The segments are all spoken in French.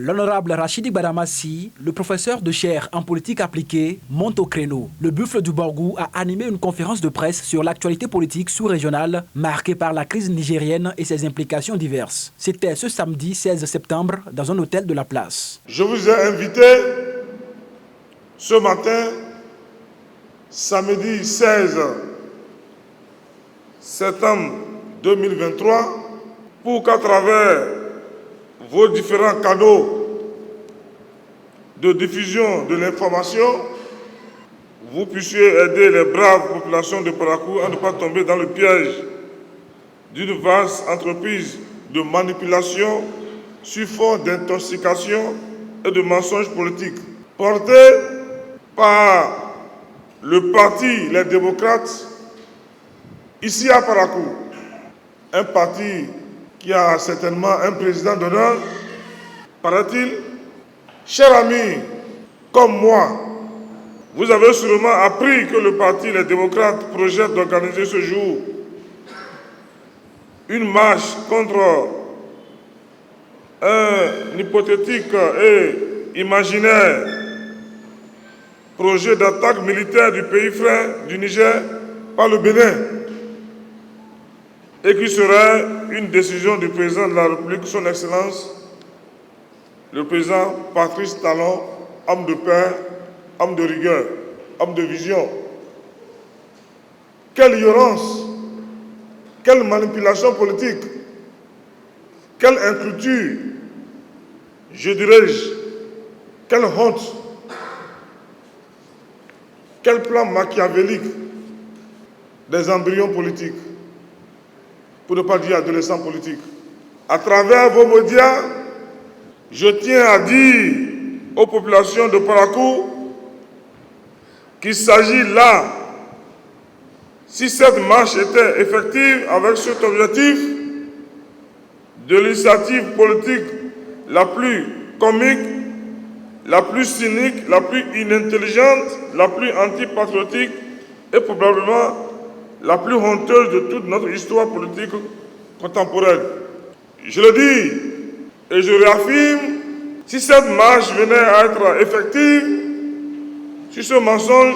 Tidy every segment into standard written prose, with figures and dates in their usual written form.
L'honorable Rachidi Badamassi, le professeur de chaire en politique appliquée, monte au créneau. Le Buffle du Borgou a animé une conférence de presse sur l'actualité politique sous-régionale marquée par la crise nigérienne et ses implications diverses. C'était ce samedi 16 septembre dans un hôtel de la place. Je vous ai invité ce matin, samedi 16 septembre 2023, pour qu'à travers vos différents canaux de diffusion de l'information, vous puissiez aider les braves populations de Parakou à ne pas tomber dans le piège d'une vaste entreprise de manipulation sur fond d'intoxication et de mensonges politiques, portée par le parti Les Démocrates, ici à Parakou, un parti qui a certainement un président d'honneur, paraît-il. Chers amis, comme moi, vous avez sûrement appris que le parti Les Démocrates projette d'organiser ce jour une marche contre un hypothétique et imaginaire projet d'attaque militaire du pays frère du Niger par le Bénin, et qui serait une décision du président de la République, son Excellence, le président Patrice Talon, homme de paix, homme de rigueur, homme de vision. Quelle ignorance, quelle manipulation politique, quelle inculture, je dirais-je, quelle honte, quel plan machiavélique des embryons politiques, pour ne pas dire adolescents politiques. À travers vos médias, je tiens à dire aux populations de Parakou qu'il s'agit là, si cette marche était effective avec cet objectif, de l'initiative politique la plus comique, la plus cynique, la plus inintelligente, la plus antipatriotique et probablement la plus honteuse de toute notre histoire politique contemporaine. Je le dis et je réaffirme, si cette marche venait à être effective, si ce mensonge,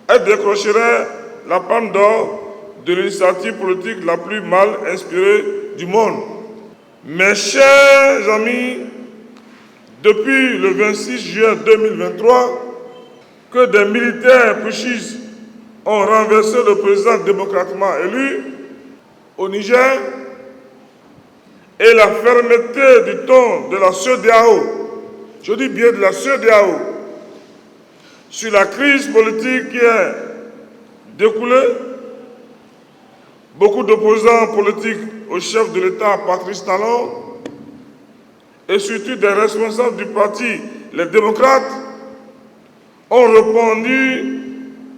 elle décrocherait la palme d'or de l'initiative politique la plus mal inspirée du monde. Mes chers amis, depuis le 26 juin 2023, que des militaires putschistes ont renversé le président démocratiquement élu au Niger, et la fermeté du ton de la CEDEAO, je dis bien de la CEDEAO, sur la crise politique qui est découlée, beaucoup d'opposants politiques au chef de l'État, Patrice Talon, et surtout des responsables du parti, les démocrates, ont répandu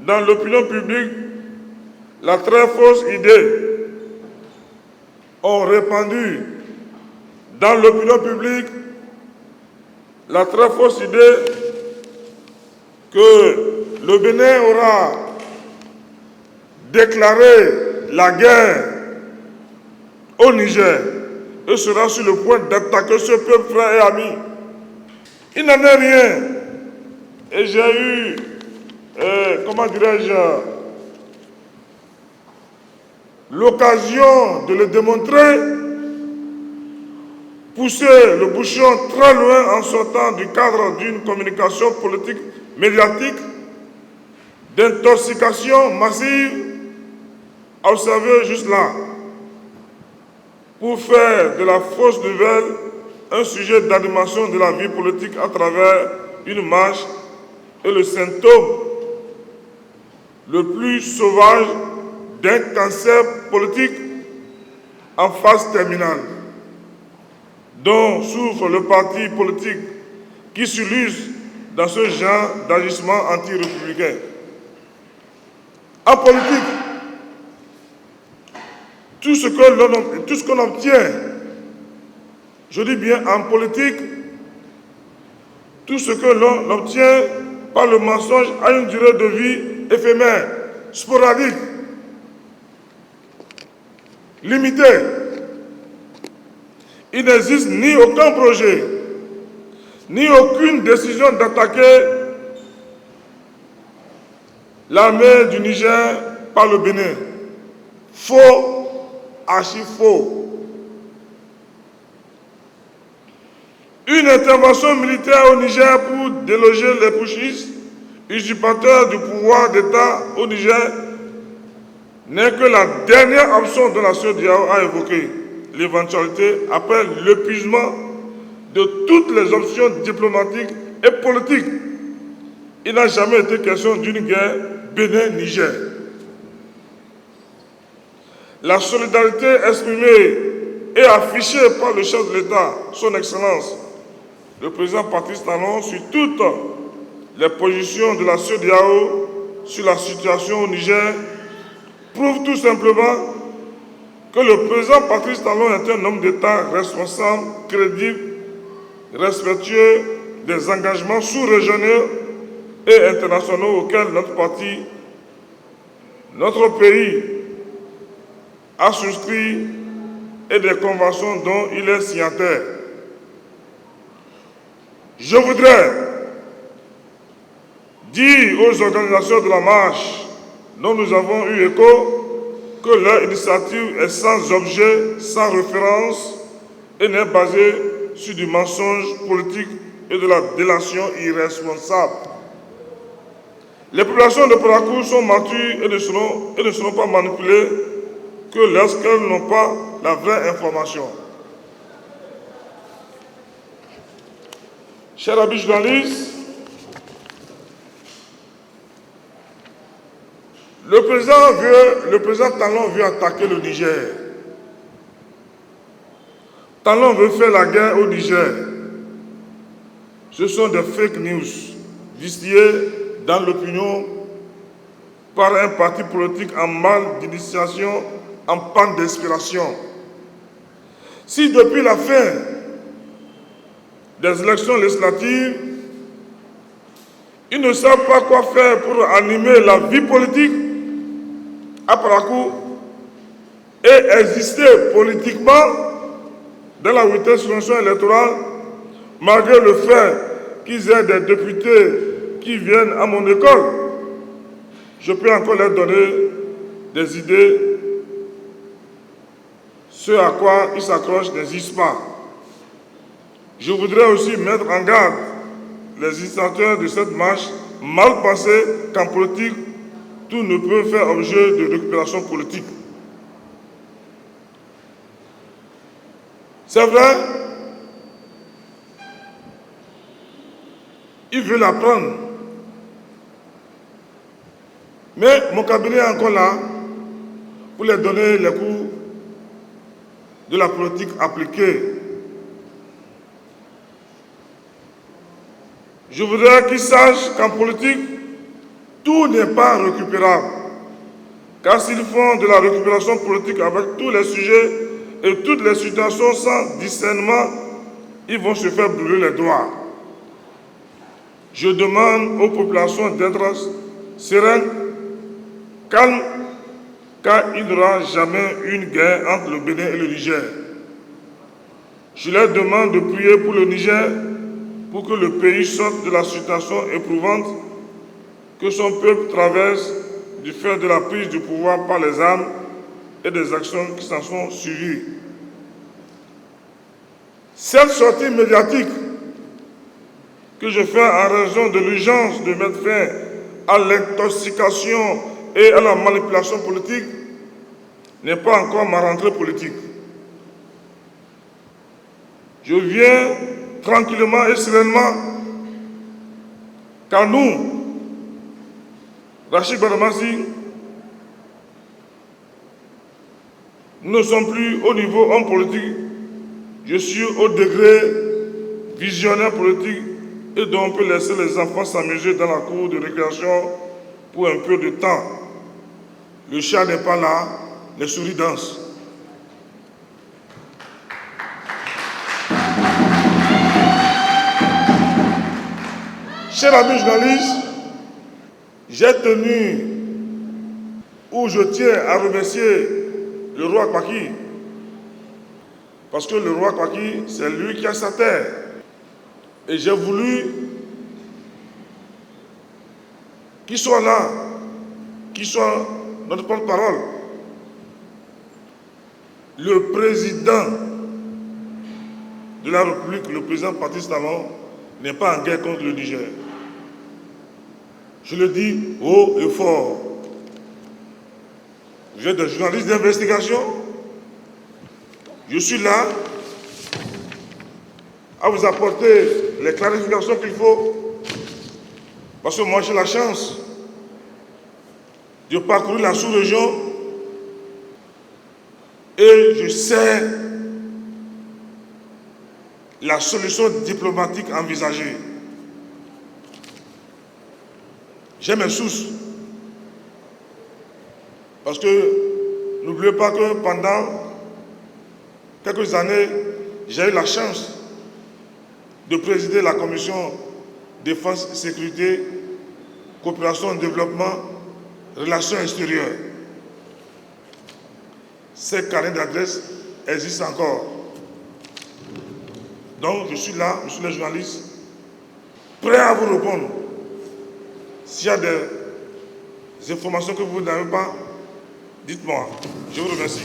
dans l'opinion publique la très fausse idée, ont répandu dans l'opinion publique la très fausse idée que le Bénin aura déclaré la guerre au Niger et sera sur le point d'attaquer ce peuple frère et ami. Il n'en est rien. Et j'ai eu, comment dirais-je, l'occasion de le démontrer, pousser le bouchon très loin en sortant du cadre d'une communication politique médiatique, d'intoxication massive, observée juste là, pour faire de la fausse nouvelle un sujet d'animation de la vie politique à travers une marche et le symptôme le plus sauvage d'un cancer politique en phase terminale, dont souffre le parti politique qui s'illustre dans ce genre d'agissement anti-républicain. En politique, tout ce qu'on obtient, je dis bien en politique, tout ce que l'on obtient par le mensonge a une durée de vie éphémère, sporadique, limitée. Il n'existe ni aucun projet, ni aucune décision d'attaquer l'armée du Niger par le Bénin. Faux, archi faux. Une intervention militaire au Niger pour déloger les putschistes, usurpateurs du pouvoir d'État au Niger, n'est que la dernière option dont la CEDEAO a évoqué l'éventualité après l'épuisement de toutes les options diplomatiques et politiques. Il n'a jamais été question d'une guerre Bénin-Niger. La solidarité exprimée et affichée par le chef de l'État, son Excellence, le président Patrice Talon, sur toutes les positions de la CEDEAO sur la situation au Niger, prouve tout simplement que le président Patrice Talon est un homme d'État responsable, crédible, respectueux des engagements sous-régionaux et internationaux auxquels notre pays a souscrit et des conventions dont il est signataire. Je voudrais dire aux organisations de la marche dont nous avons eu écho que leur initiative est sans objet, sans référence et n'est basée sur du mensonge politique et de la délation irresponsable. Les populations de Parakou sont matures et ne seront pas manipulées que lorsqu'elles n'ont pas la vraie information. Chers amis journalistes, le président Talon veut attaquer le Niger. Talon veut faire la guerre au Niger. Ce sont des fake news distillées dans l'opinion par un parti politique en mal d'initiation, en panne d'inspiration. Si depuis la fin des élections législatives, ils ne savent pas quoi faire pour animer la vie politique à Parakou et exister politiquement dans la 8e circonscription électorale, malgré le fait qu'ils aient des députés qui viennent à mon école, je peux encore leur donner des idées. Ce à quoi ils s'accrochent n'existe pas. Je voudrais aussi mettre en garde les initiateurs de cette marche mal pensés qu'en politique, tout ne peut faire objet de récupération politique. C'est vrai, ils veulent apprendre. Mais mon cabinet est encore là pour leur donner les cours de la politique appliquée. Je voudrais qu'ils sachent qu'en politique, tout n'est pas récupérable. Car s'ils font de la récupération politique avec tous les sujets et toutes les situations sans discernement, ils vont se faire brûler les doigts. Je demande aux populations d'être sereines, calmes, car il n'y aura jamais une guerre entre le Bénin et le Niger. Je leur demande de prier pour le Niger, pour que le pays sorte de la situation éprouvante que son peuple traverse du fait de la prise du pouvoir par les armes et des actions qui s'en sont suivies. Cette sortie médiatique que je fais en raison de l'urgence de mettre fin à l'intoxication et à la manipulation politique n'est pas encore ma rentrée politique. Je viens tranquillement et sereinement, car nous, Rachid Badamassi, nous ne sommes plus au niveau homme politique, je suis au degré visionnaire politique et donc on peut laisser les enfants s'amuser dans la cour de récréation pour un peu de temps. Le chat n'est pas là, les souris dansent. Chers amis journalistes, j'ai tenu, ou je tiens à remercier le roi Kwaki, parce que le roi Kwaki, c'est lui qui a sa terre. Et j'ai voulu qu'il soit là, qu'il soit notre porte-parole. Le président de la République, le président Patrice Talon, n'est pas en guerre contre le Niger. Je le dis haut et fort. J'ai des journalistes d'investigation. Je suis là à vous apporter les clarifications qu'il faut. Parce que moi, j'ai la chance de parcourir la sous-région et je sais la solution diplomatique envisagée. J'ai mes sources. Parce que n'oubliez pas que pendant quelques années, j'ai eu la chance de présider la commission défense, sécurité, coopération, développement, relations extérieures. Ces carnets d'adresses existent encore. Donc je suis là, je suis le journaliste, prêt à vous répondre. S'il y a des informations que vous n'avez pas, dites-moi. Je vous remercie.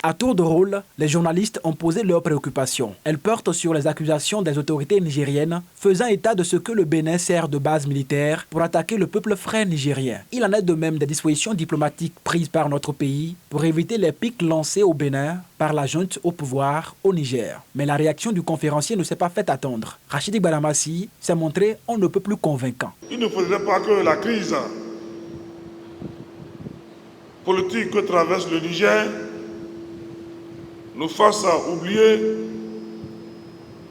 À tour de rôle, les journalistes ont posé leurs préoccupations. Elles portent sur les accusations des autorités nigériennes faisant état de ce que le Bénin sert de base militaire pour attaquer le peuple frère nigérien. Il en est de même des dispositions diplomatiques prises par notre pays pour éviter les pics lancés au Bénin par la junte au pouvoir au Niger. Mais la réaction du conférencier ne s'est pas fait attendre. Rachidi Badamassi s'est montré on ne peut plus convaincant. Il ne faudrait pas que la crise politique que traverse le Niger nous fasse oublier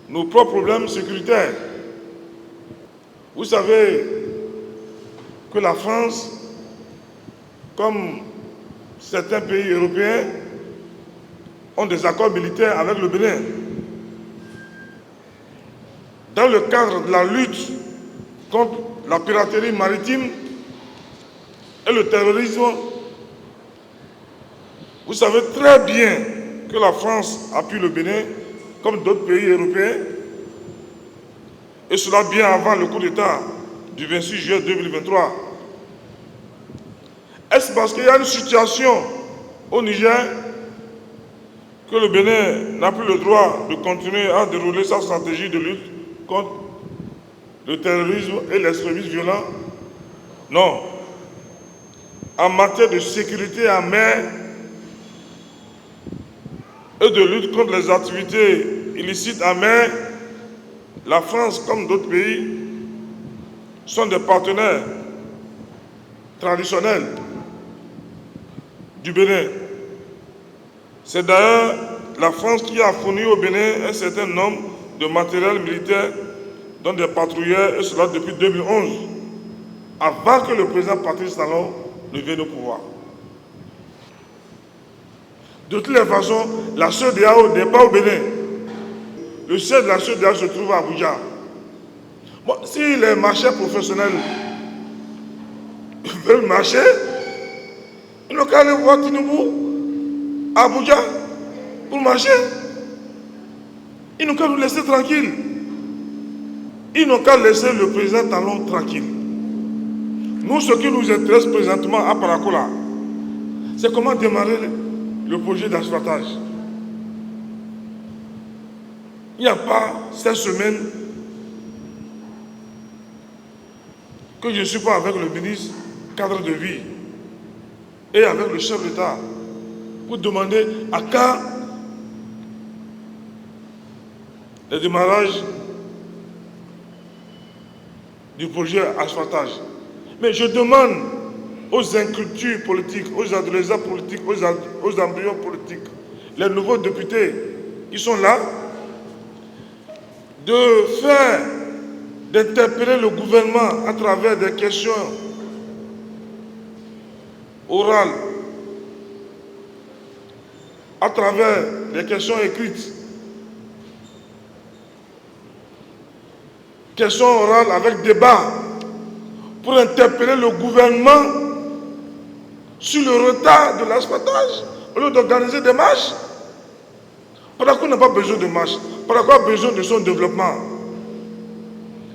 nos propres problèmes sécuritaires. Vous savez que la France, comme certains pays européens, ont des accords militaires avec le Bénin. Dans le cadre de la lutte contre la piraterie maritime et le terrorisme, vous savez très bien que la France appuie le Bénin, comme d'autres pays européens, et cela bien avant le coup d'État du 26 juillet 2023. Est-ce parce qu'il y a une situation au Niger que le Bénin n'a plus le droit de continuer à dérouler sa stratégie de lutte contre le terrorisme et l'extrémisme violent? Non. En matière de sécurité en mer, et de lutte contre les activités illicites en mer, la France, comme d'autres pays, sont des partenaires traditionnels du Bénin. C'est d'ailleurs la France qui a fourni au Bénin un certain nombre de matériel militaire, dont des patrouilleurs, et cela depuis 2011, avant que le président Patrice Talon ne vienne au pouvoir. De toutes les façons, la CEDEAO n'est pas au Bénin. Le siège de la CEDEAO se trouve à Abuja. Bon, si les marchés professionnels veulent marcher, ils n'ont qu'à aller voir Tinubu à Abuja pour marcher. Ils n'ont qu'à nous laisser tranquilles. Ils n'ont qu'à laisser le président Talon tranquille. Nous, ce qui nous intéresse présentement à Paracola, c'est comment démarrer le projet d'asphaltage. Il n'y a pas cette semaine que je ne suis pas avec le ministre cadre de vie et avec le chef d'État pour demander à quand le démarrage du projet asphaltage. Mais je demande aux incultures politiques, aux adolescents politiques, aux embryons politiques, les nouveaux députés qui sont là, d'interpeller le gouvernement à travers des questions orales, à travers des questions écrites, questions orales avec débat, pour interpeller le gouvernement sur le retard de l'asphaltage, au lieu d'organiser des marches. Parakou n'a pas besoin de marches. Parakou a besoin de son développement.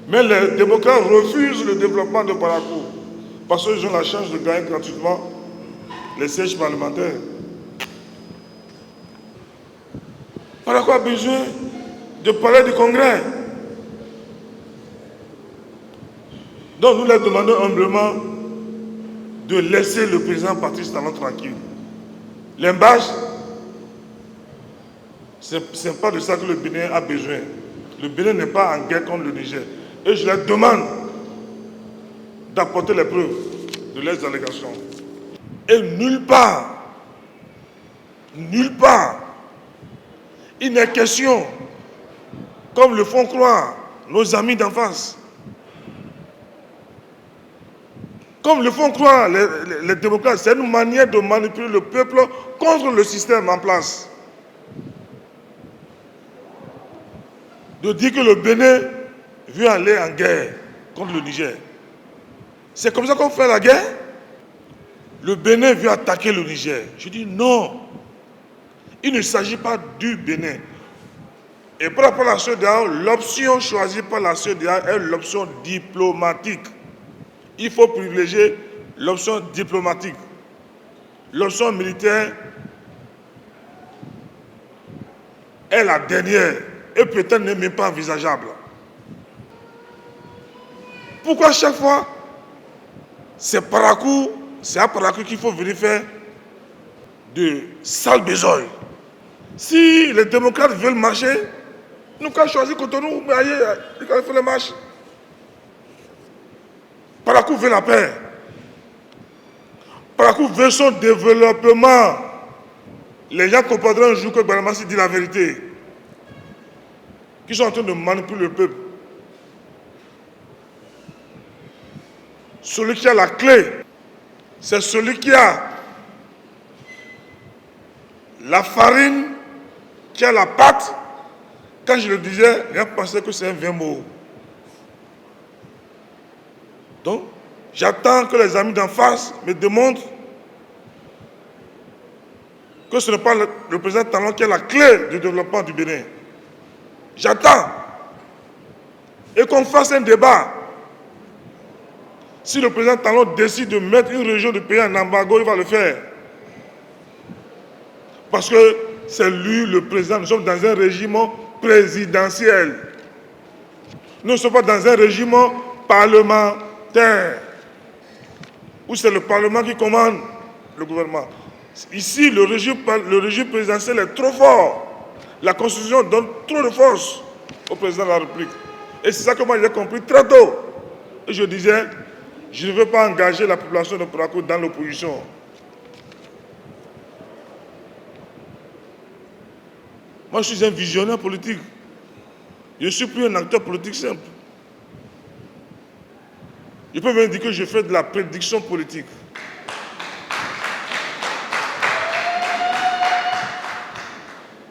Mais les démocrates refusent le développement de Parakou parce qu'ils ont la chance de gagner gratuitement les sièges parlementaires. Parakou a besoin de palais du Congrès. Donc nous leur demandons humblement de laisser le président Patrice Talon tranquille. L'imbage, ce n'est pas de ça que le Bénin a besoin. Le Bénin n'est pas en guerre contre le Niger. Et je leur demande d'apporter les preuves de leurs allégations. Et nulle part, il n'est question, comme le font croire nos amis d'en face, comme le font croire les démocrates, c'est une manière de manipuler le peuple contre le système en place. De dire que le Bénin veut aller en guerre contre le Niger. C'est comme ça qu'on fait la guerre? Le Bénin veut attaquer le Niger. Je dis non. Il ne s'agit pas du Bénin. Et par rapport à la CEDEAO, l'option choisie par la CEDEAO est l'option diplomatique. Il faut privilégier l'option diplomatique. L'option militaire est la dernière et peut-être n'est même pas envisageable. Pourquoi chaque fois, c'est à Parakou qu'il faut venir faire de sales besoins? Si les démocrates veulent marcher, nous avons choisi Cotonou, mais ailleurs, ils ont fait les marches. Parakou veut la paix. Parakou veut son développement. Les gens comprendront un jour que Baramassi dit la vérité. Qu'ils sont en train de manipuler le peuple. Celui qui a la clé, c'est celui qui a la farine, qui a la pâte. Quand je le disais, rien pensait que c'est un vain mot. Donc, j'attends que les amis d'en face me démontrent que ce n'est pas le président Talon qui a la clé du développement du Bénin. J'attends. Et qu'on fasse un débat. Si le président Talon décide de mettre une région du pays en embargo, il va le faire. Parce que c'est lui le président. Nous sommes dans un régime présidentiel. Nous ne sommes pas dans un régime parlementaire, où c'est le Parlement qui commande le gouvernement. Ici, le régime présidentiel est trop fort. La Constitution donne trop de force au président de la République. Et c'est ça que moi j'ai compris très tôt. Et je disais, je ne veux pas engager la population de Parakou dans l'opposition. Moi, je suis un visionnaire politique. Je ne suis plus un acteur politique simple. Je peux même dire que je fais de la prédiction politique.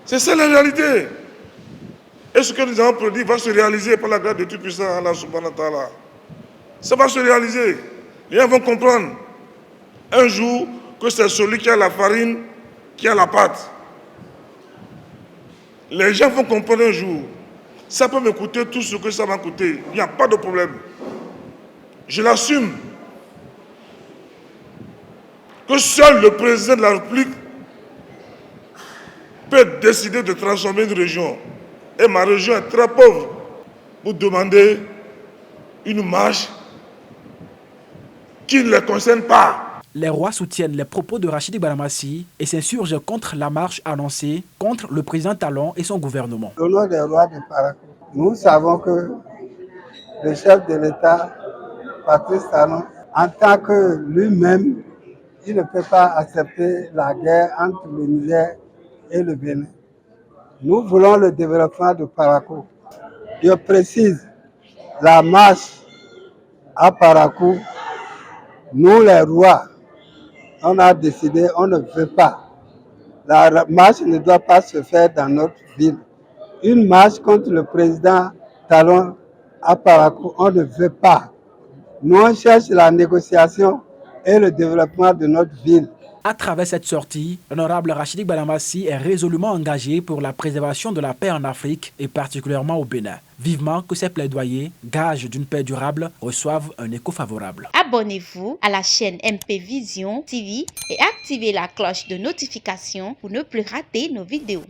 C'est ça la réalité. Et ce que nous avons prédit va se réaliser par la grâce de Tout-Puissant, Allah subhanahu wa ta'ala. Ça va se réaliser. Les gens vont comprendre un jour que c'est celui qui a la farine, qui a la pâte. Les gens vont comprendre un jour. Ça peut me coûter tout ce que ça va coûter. Il n'y a pas de problème. Je l'assume. Que seul le président de la République peut décider de transformer une région. Et ma région est très pauvre. Vous demandez une marche qui ne les concerne pas. Les rois soutiennent les propos de Rachidi Baramassi et s'insurgent contre la marche annoncée contre le président Talon et son gouvernement. Au nom des rois de Parakou, nous savons que le chef de l'État, Patrice Talon, en tant que lui-même, il ne peut pas accepter la guerre entre le Niger et le Bénin. Nous voulons le développement de Parakou. Je précise, la marche à Parakou, nous les rois, on a décidé, on ne veut pas. La marche ne doit pas se faire dans notre ville. Une marche contre le président Talon à Parakou, on ne veut pas. Nous, on cherche la négociation et le développement de notre ville. À travers cette sortie, l'honorable Rachidi Balamassi est résolument engagé pour la préservation de la paix en Afrique et particulièrement au Bénin. Vivement que ces plaidoyers, gages d'une paix durable, reçoivent un écho favorable. Abonnez-vous à la chaîne MP Vision TV et activez la cloche de notification pour ne plus rater nos vidéos.